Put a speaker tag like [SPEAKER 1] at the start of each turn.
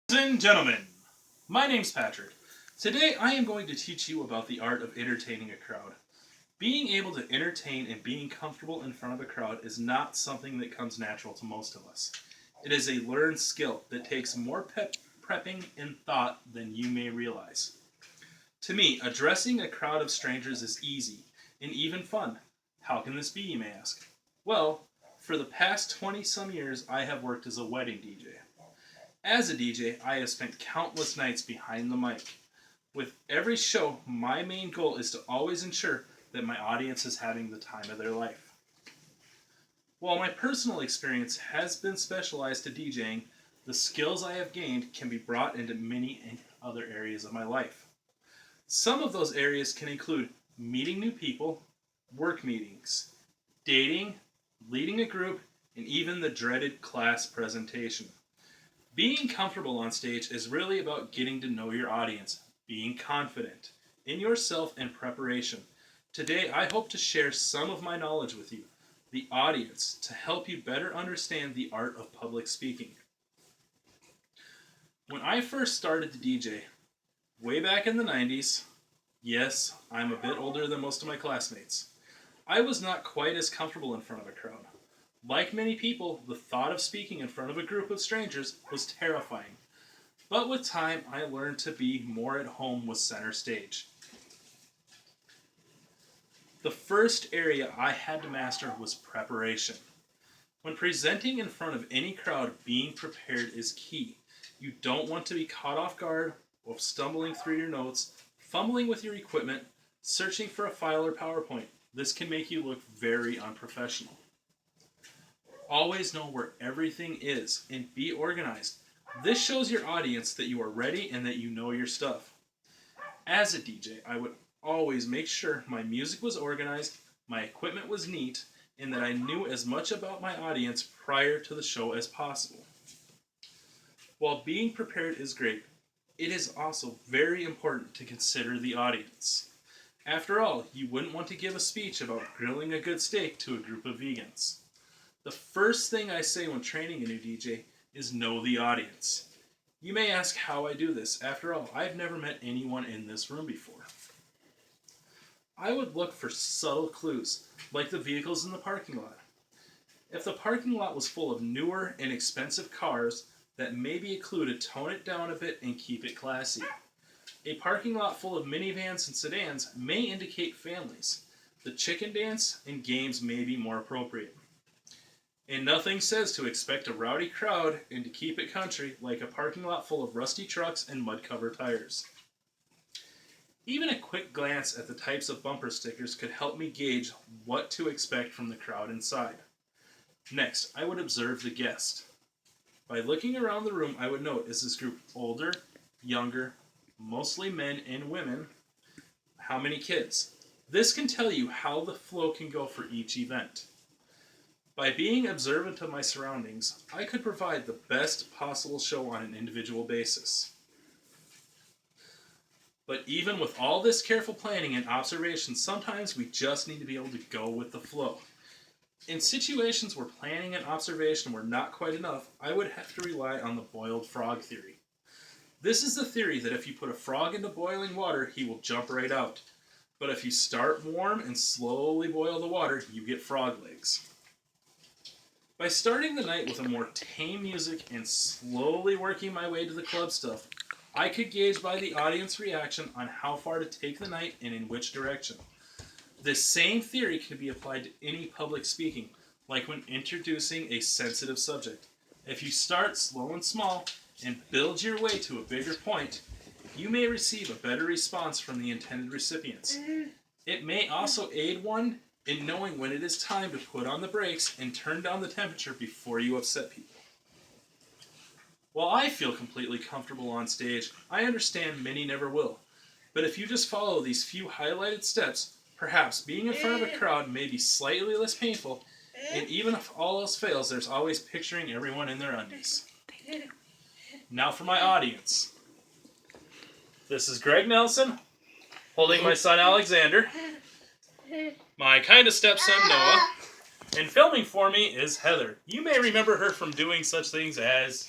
[SPEAKER 1] Ladies and gentlemen, my name's Patrick. Today I am going to teach you about the art of entertaining a crowd. Being able to entertain and being comfortable in front of a crowd is not something that comes natural to most of us. It is a learned skill that takes more prepping and thought than you may realize. To me, addressing a crowd of strangers is easy and even fun. How can this be, you may ask? Well, for the past 20 some years, I have worked as a wedding DJ. As a DJ, I have spent countless nights behind the mic. With every show, my main goal is to always ensure that my audience is having the time of their life. While my personal experience has been specialized to DJing, the skills I have gained can be brought into many other areas of my life. Some of those areas can include meeting new people, work meetings, dating, leading a group, and even the dreaded class presentation. Being comfortable on stage is really about getting to know your audience, being confident in yourself and preparation. Today, I hope to share some of my knowledge with you, the audience, to help you better understand the art of public speaking. When I first started to DJ, way back in the 90s, yes, I'm a bit older than most of my classmates, I was not quite as comfortable in front of a crowd. Like many people, the thought of speaking in front of a group of strangers was terrifying. But with time, I learned to be more at home with center stage. The first area I had to master was preparation. When presenting in front of any crowd, being prepared is key. You don't want to be caught off guard or stumbling through your notes, fumbling with your equipment, searching for a file or PowerPoint. This can make you look very unprofessional. Always know where everything is and be organized. This shows your audience that you are ready and that you know your stuff. As a DJ, I would always make sure my music was organized, my equipment was neat, and that I knew as much about my audience prior to the show as possible. While being prepared is great, it is also very important to consider the audience. After all, you wouldn't want to give a speech about grilling a good steak to a group of vegans. The first thing I say when training a new DJ is know the audience. You may ask how I do this. After all, I've never met anyone in this room before. I would look for subtle clues, like the vehicles in the parking lot. If the parking lot was full of newer and expensive cars, that may be a clue to tone it down a bit and keep it classy. A parking lot full of minivans and sedans may indicate families. The chicken dance and games may be more appropriate. And nothing says to expect a rowdy crowd and to keep it country like a parking lot full of rusty trucks and mud-covered tires. Even a quick glance at the types of bumper stickers could help me gauge what to expect from the crowd inside. Next, I would observe the guest. By looking around the room, I would note, is this group older, younger, mostly men and women? How many kids? This can tell you how the flow can go for each event. By being observant of my surroundings, I could provide the best possible show on an individual basis. But even with all this careful planning and observation, sometimes we just need to be able to go with the flow. In situations where planning and observation were not quite enough, I would have to rely on the boiled frog theory. This is the theory that if you put a frog into boiling water, he will jump right out. But if you start warm and slowly boil the water, you get frog legs. By starting the night with a more tame music and slowly working my way to the club stuff, I could gauge by the audience reaction on how far to take the night and in which direction. This same theory can be applied to any public speaking, like when introducing a sensitive subject. If you start slow and small and build your way to a bigger point, you may receive a better response from the intended recipients. It may also aid one in knowing when it is time to put on the brakes and turn down the temperature before you upset people. While I feel completely comfortable on stage, I understand many never will. But if you just follow these few highlighted steps, perhaps being in front of a crowd may be slightly less painful, and even if all else fails, there's always picturing everyone in their undies. Now for my audience. This is Greg Nelson, holding my son Alexander, my kind of stepson Noah, and filming for me is Heather. You may remember her from doing such things as